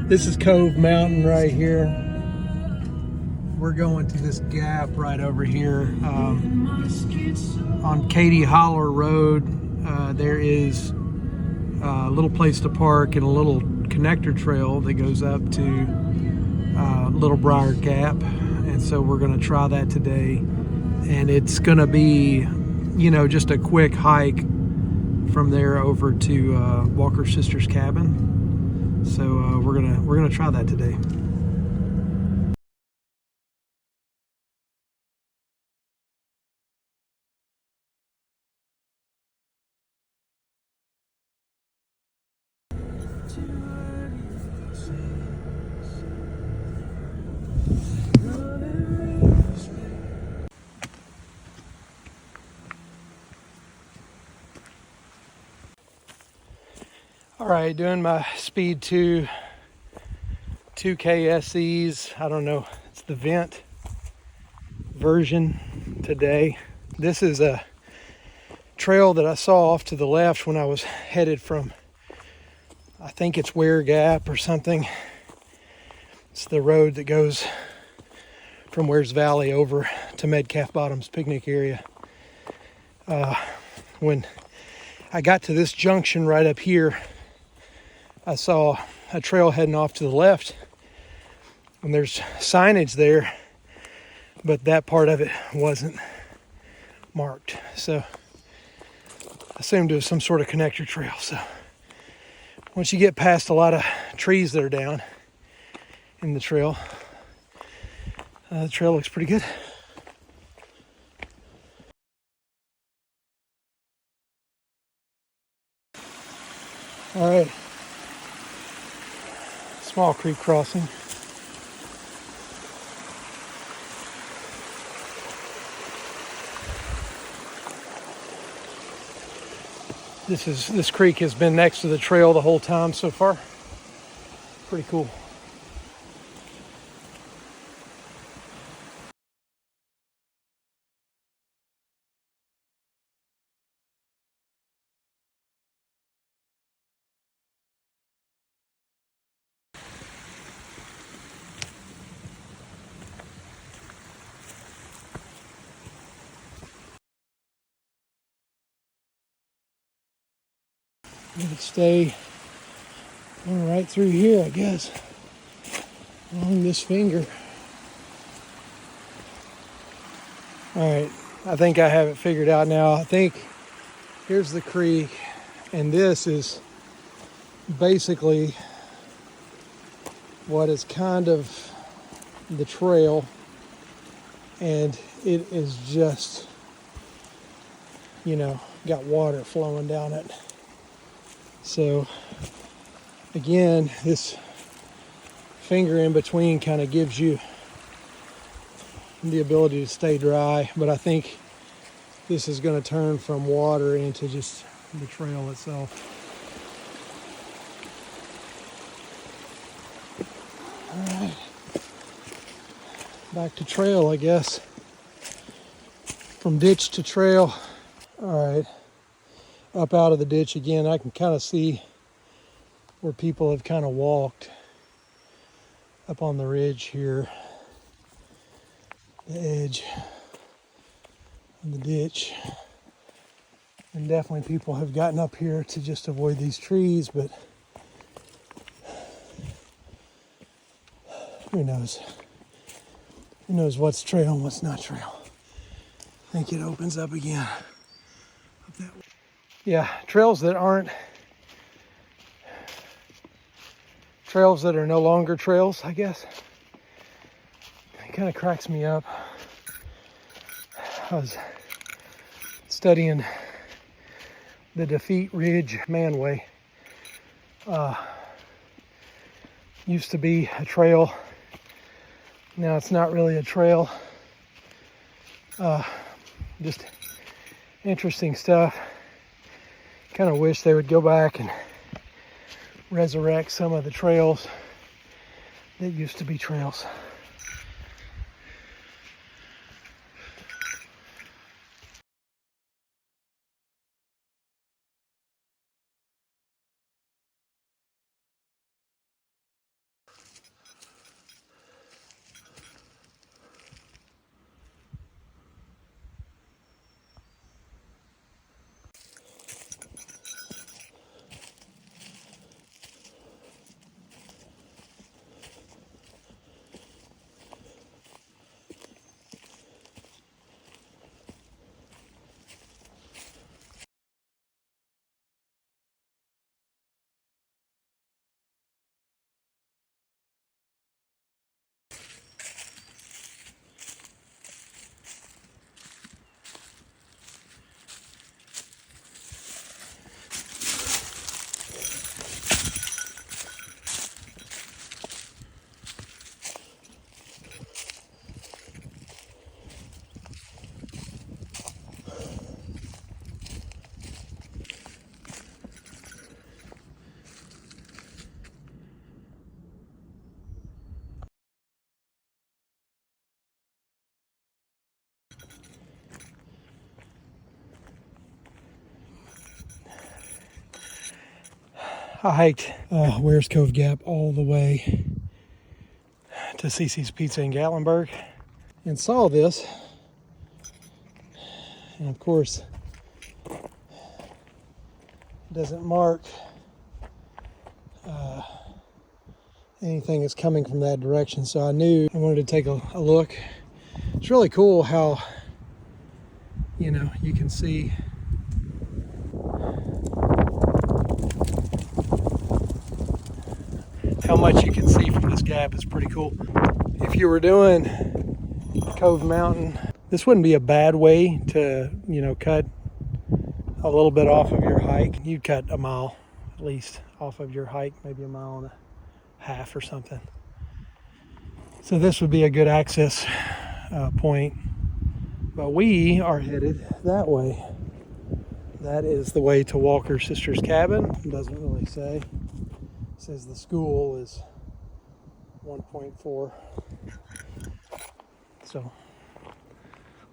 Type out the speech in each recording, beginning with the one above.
This is Cove Mountain right here. We're going to this gap right over here on Katy Hollar Road. There is a little place to park and a little connector trail that goes up to Little Briar Gap, and so we're going to try that today. And it's going to be, just a quick hike from there over to Walker's sister's cabin. So we're gonna try that today. All right, doing my speed 2 2K I don't know, it's the vent version today. This is a trail that I saw off to the left when I was headed from, I think it's Ware Gap or something. It's the road that goes from Ware's Valley over to Metcalf Bottoms picnic area. When I got to this junction right up here, I saw a trail heading off to the left, and there's signage there, but that part of it wasn't marked. So I assumed it was some sort of connector trail. So once you get past a lot of trees that are down in the trail looks pretty good. All right, small creek crossing. This creek has been next to the trail the whole time so far. Pretty cool. We could stay going right through here, I guess, along this finger. All right, I think I have it figured out now. I think here's the creek, and this is basically what is kind of the trail, and it is just, got water flowing down it. So again, this finger in between kind of gives you the ability to stay dry, but I think this is going to turn from water into just the trail itself. All right, back to trail, I guess. From ditch to trail. All right, up out of the ditch again. I can kind of see where people have kind of walked up on the ridge here, the edge of the ditch. And definitely people have gotten up here to just avoid these trees, but who knows? Who knows what's trail and what's not trail? I think it opens up again. Up that way. Yeah, trails that are no longer trails, I guess. It kind of cracks me up. I was studying the Defeat Ridge Manway. Used to be a trail. Now it's not really a trail. Just interesting stuff. Kind of wish they would go back and resurrect some of the trails that used to be trails. I hiked Wares Cove Gap all the way to CC's Pizza in Gatlinburg and saw this. And of course, it doesn't mark anything that's coming from that direction. So I knew I wanted to take a look. It's really cool how, you know, you can see how much you can see from this gap is pretty cool. If you were doing Cove Mountain, this wouldn't be a bad way to, you know, cut a little bit off of your hike. You'd cut a mile at least off of your hike, maybe a mile and a half or something. So this would be a good access point. But we are headed that way. That is the way to Walker's sister's cabin. It doesn't really say. It says the school is 1.4. So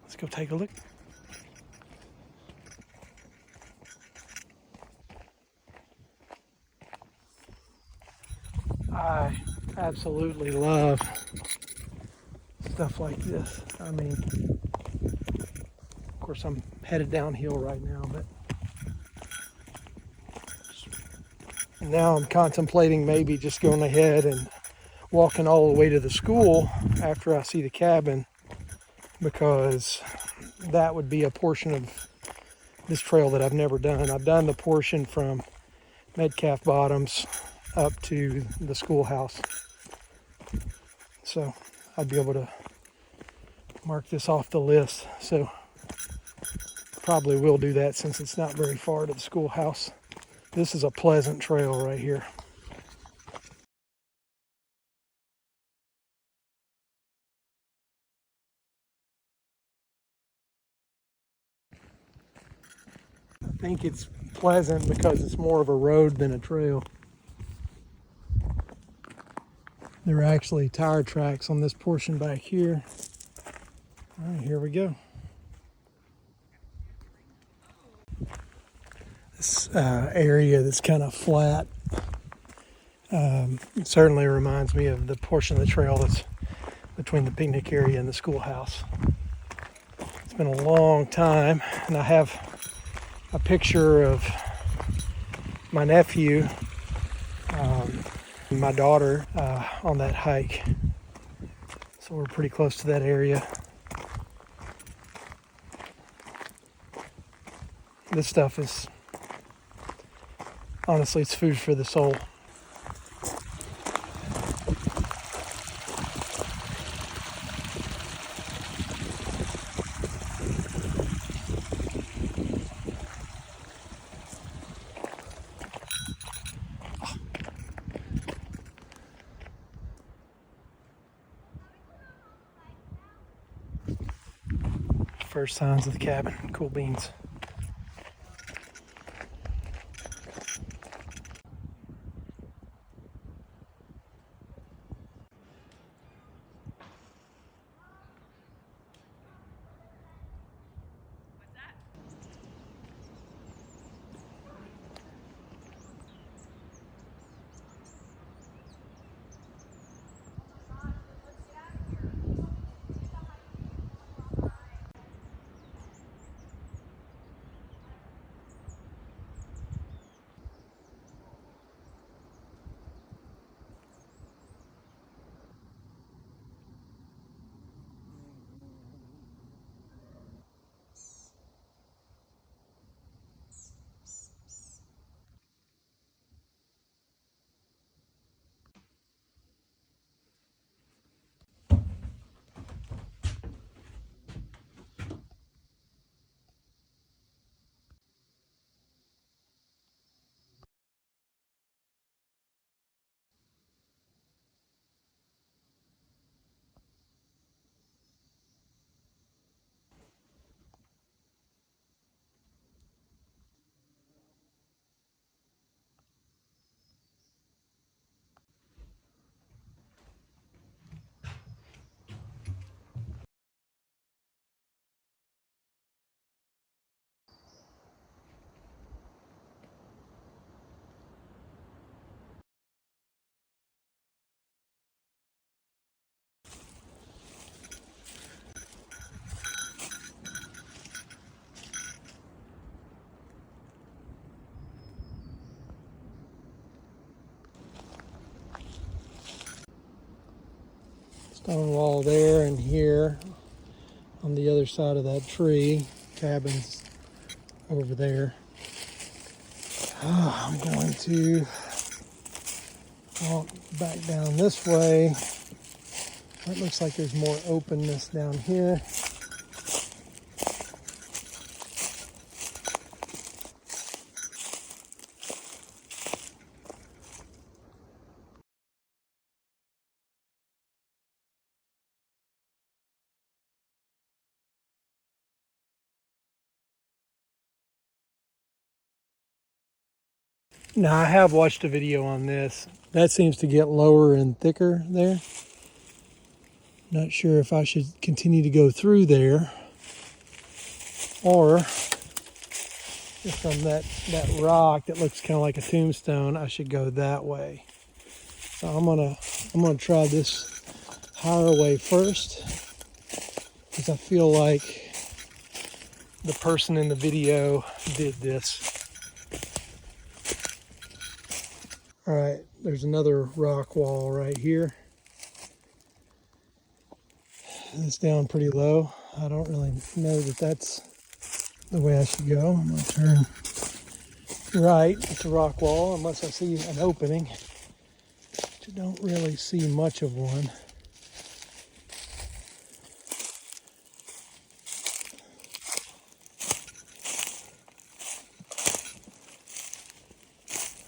let's go take a look. I absolutely love stuff like this. I mean, of course I'm headed downhill right now, but now I'm contemplating maybe just going ahead and walking all the way to the school after I see the cabin, because that would be a portion of this trail that I've never done. I've done the portion from Metcalf Bottoms up to the schoolhouse. So I'd be able to mark this off the list. So probably will do that since it's not very far to the schoolhouse. This is a pleasant trail right here. I think it's pleasant because it's more of a road than a trail. There are actually tire tracks on this portion back here. All right, here we go. This area that's kind of flat certainly reminds me of the portion of the trail that's between the picnic area and the schoolhouse. It's been a long time, and I have a picture of my nephew and my daughter on that hike. So we're pretty close to that area. This stuff is, honestly, it's food for the soul. First signs of the cabin. Cool beans. stone wall there and here on the other side of that tree. Cabins over there. I'm going to walk back down this way. It looks like there's more openness down here. Now, I have watched a video on this. That seems to get lower and thicker there. Not sure if I should continue to go through there or if from that rock that looks kind of like a tombstone, I should go that way. So I'm gonna try this higher way first because I feel like the person in the video did this. All right, there's another rock wall right here. It's down pretty low. I don't really know that that's the way I should go. I'm going to turn right. It's a rock wall unless I see an opening, which I don't really see much of one.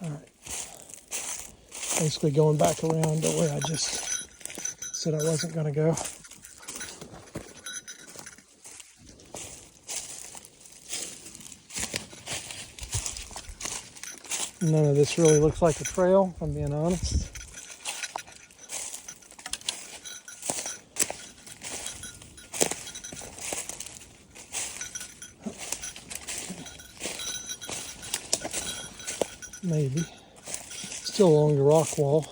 All right. Basically going back around to where I just said I wasn't going to go. None of this really looks like a trail, if I'm being honest. Maybe. Still along the rock wall.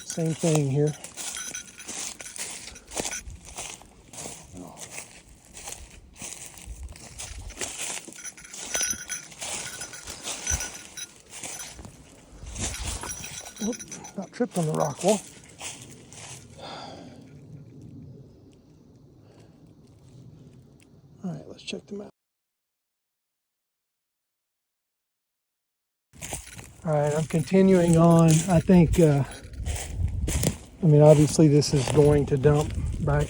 Same thing here. Oop, about tripped on the rock wall. All right, let's check them out. All right, I'm continuing on. I think, obviously this is going to dump back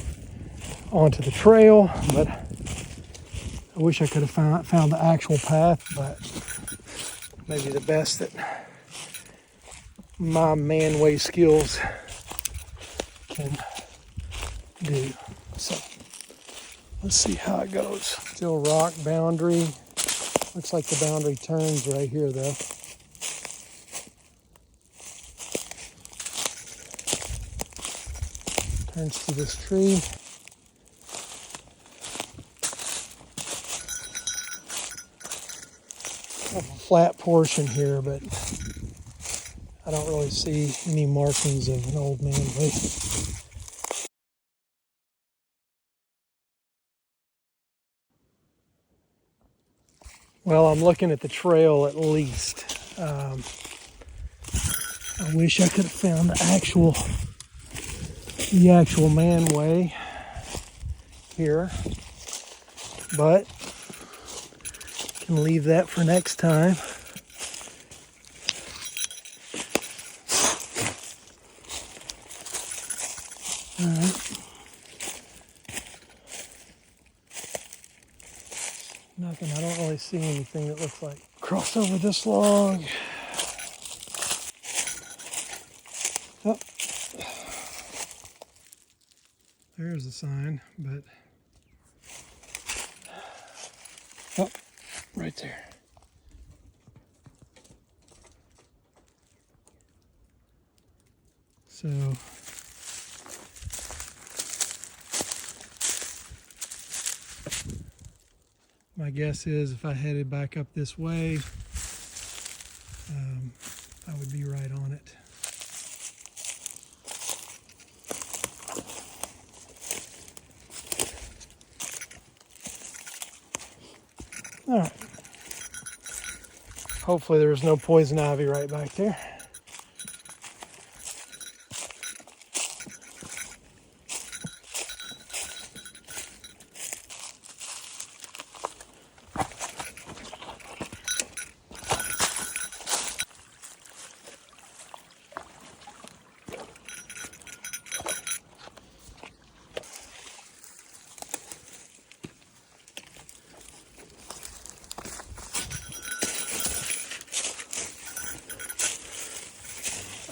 onto the trail, but I wish I could have found the actual path, but maybe the best that my manway skills can do. So let's see how it goes. Still rock boundary. Looks like the boundary turns right here though. Turns to this tree. I have a flat portion here, but I don't really see any markings of an old manway. Well, I'm looking at the trail at least. I wish I could have found the actual manway here, but can leave that for next time. All right. Nothing. I don't really see anything that looks like cross over this log. Oh, there's a sign, but oh, right there. So my guess is if I headed back up this way, I would be right on it. All right. Hopefully there was no poison ivy right back there.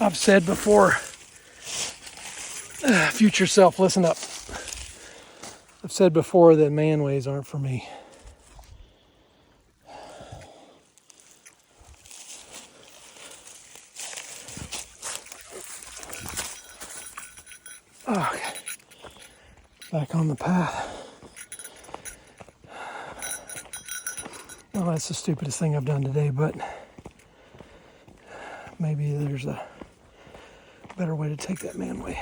I've said before, future self, listen up. I've said before that manways aren't for me. Okay, back on the path. Well, that's the stupidest thing I've done today, but maybe there's a better way to take that manway.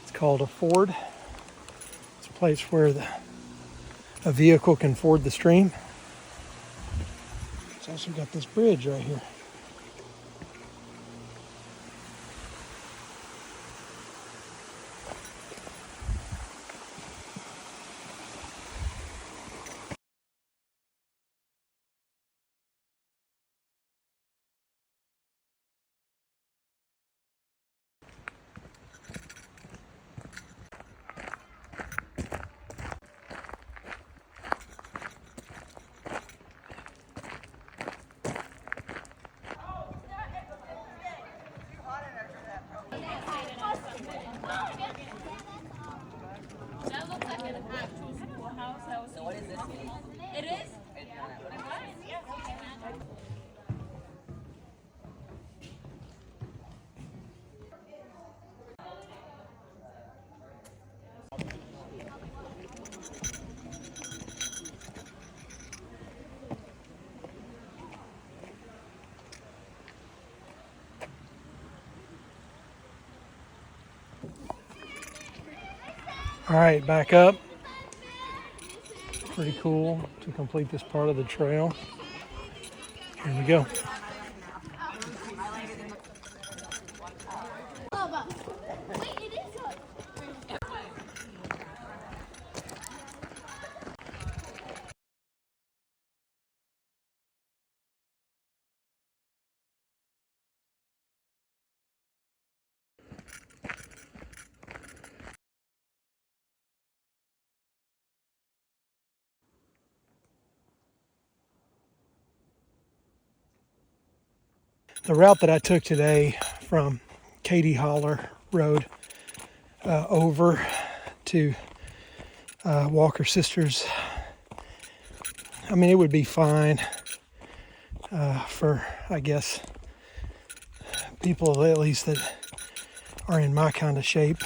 It's called a ford. It's a place where a vehicle can ford the stream. It's also got this bridge right here. It is? All right, back up. Pretty cool to complete this part of the trail. Here we go. The route that I took today from Katy Hollar Road over to Walker Sisters, I mean, it would be fine for, I guess, people at least that are in my kind of shape.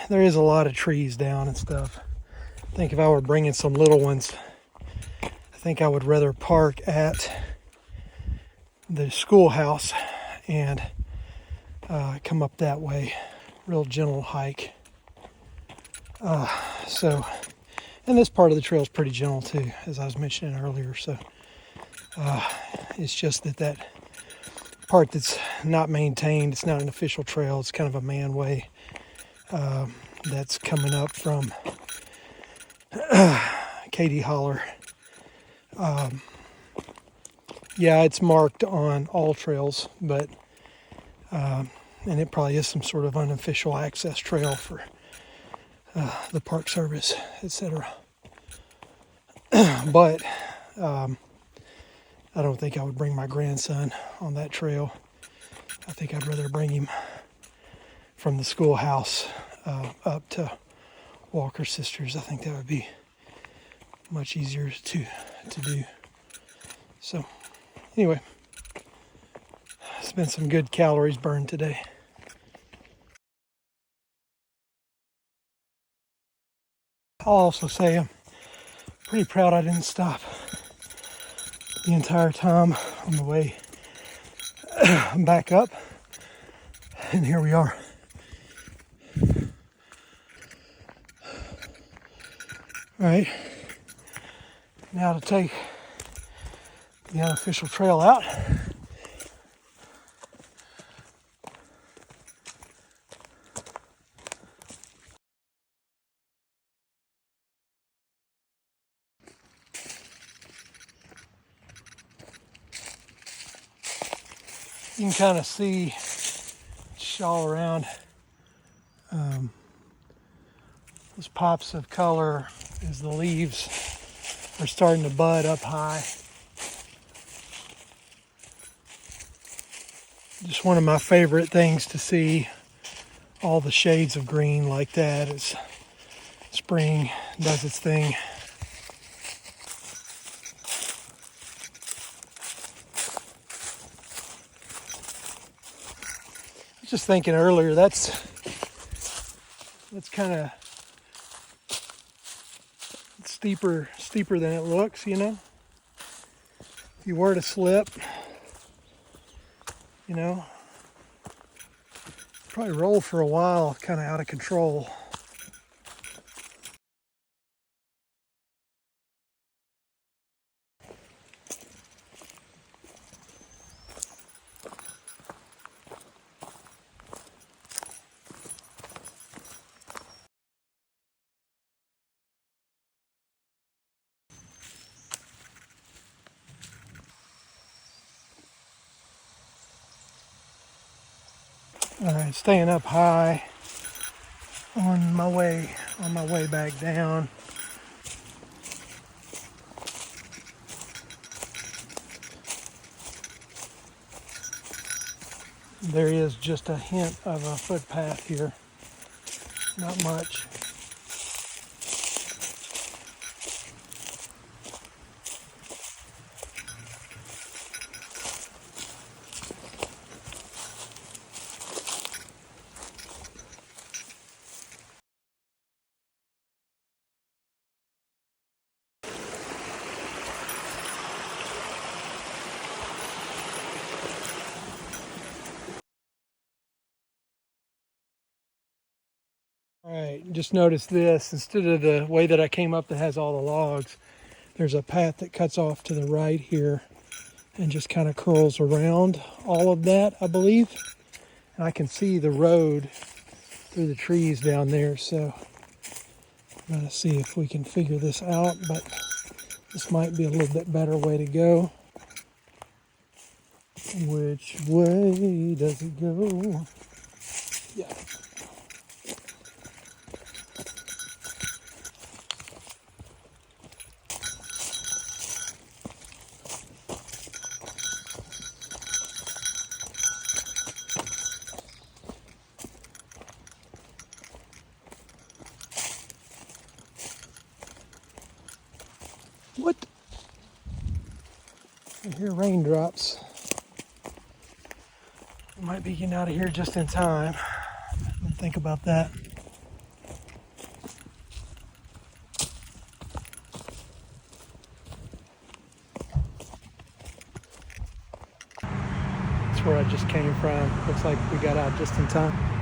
There is a lot of trees down and stuff. I think if I were bringing some little ones, I think I would rather park at the schoolhouse and come up that way. Real gentle hike. And this part of the trail is pretty gentle too, as I was mentioning earlier. So it's just that part that's not maintained, it's not an official trail, it's kind of a manway that's coming up from Katy Hollar. Yeah, it's marked on all trails, but and it probably is some sort of unofficial access trail for the Park Service, etc. But I don't think I would bring my grandson on that trail. I think I'd rather bring him from the schoolhouse up to Walker Sisters. I think that would be much easier to do. So anyway, it's been some good calories burned today. I'll also say I'm pretty proud I didn't stop the entire time on the way back up. And here we are. All right, now to take the unofficial trail out. You can kind of see all around those pops of color as the leaves are starting to bud up high. Just one of my favorite things to see, all the shades of green like that as spring does its thing. I was just thinking earlier, that's kind of steeper than it looks, you know. If you were to slip, you know, probably roll for a while, kind of out of control. All right, staying up high on my way back down. There is just a hint of a footpath here, not much. All right, just notice this. Instead of the way that I came up that has all the logs, there's a path that cuts off to the right here and just kind of curls around all of that, I believe. And I can see the road through the trees down there, so I'm going to see if we can figure this out, but this might be a little bit better way to go. Which way does it go? Yeah. What? I hear raindrops. I might be getting out of here just in time. Didn't think about that. That's where I just came from. Looks like we got out just in time.